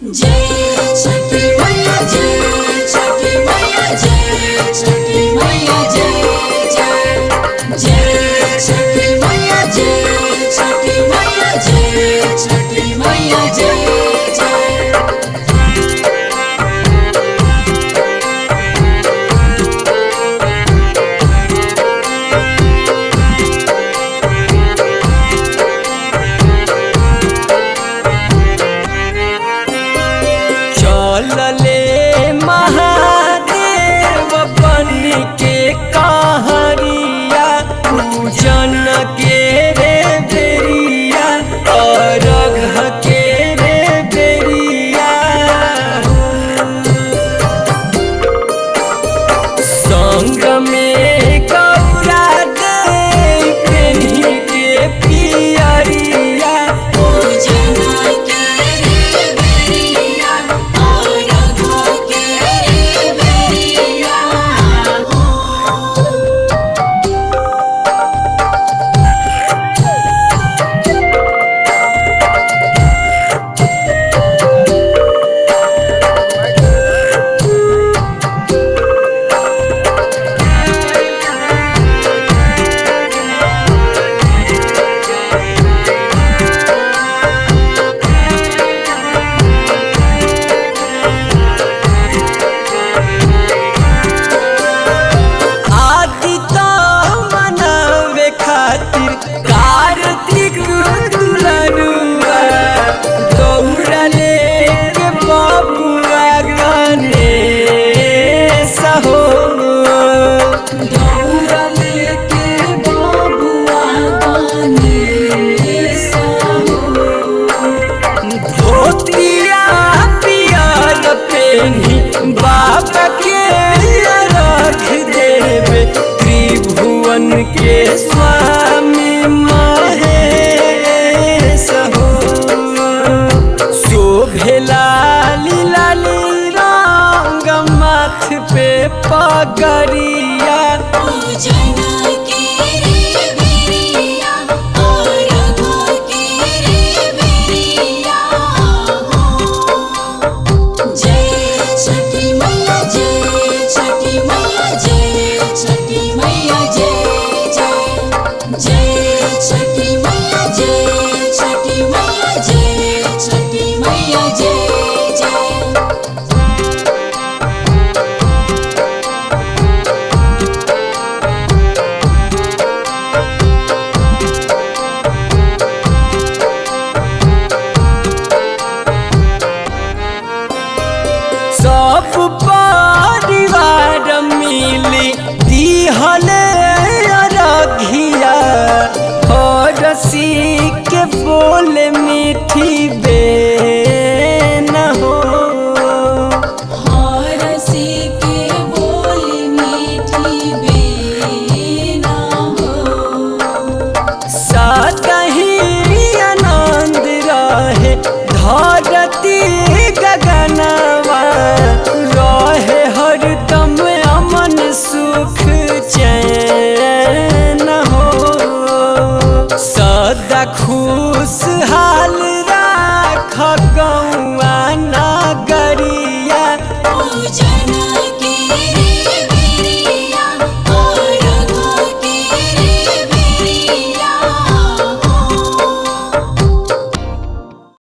जय छठी मैया जय छठी मैया जय छठी मैया जय जय जय छठी मैया जय छठी मैया जय छठी मैया जय जय। चलले महादेव बन के कहरिया पूजन के रे बेरिया अरघ के रे बेरिया संग में गौरा दे पेन्ही के पियरिया पूजन के रे बेरिया अरघ के रे बेरिया कार्तिक दुलरुआ दौड़ले के बबुआ गने सहो दौड़ले के बबुआ गने सहो धोतिया पियर पेन्ही बाबा के रख देवे त्रिभुवन के स्वामी महेश हो शोभेला लाली रंग माथ पे पगड़िया पूजन के रे बेरिया अरघ के रे बेरिया जय छठी मैया जय छठी मैया जय छठी मैया जय जय जय छठी मैया जय छठी मैया जय छठी मैया जय जय। सब परिवार मिली दिहले रघिया हरसी के बोल मीठी बेन हो हरसी के बोल मीठी बेना हो सतही आनंद रहे धरती गगनवा रहे हरदम अमन सुख चैन हो सदा खुशहाल राख गौआ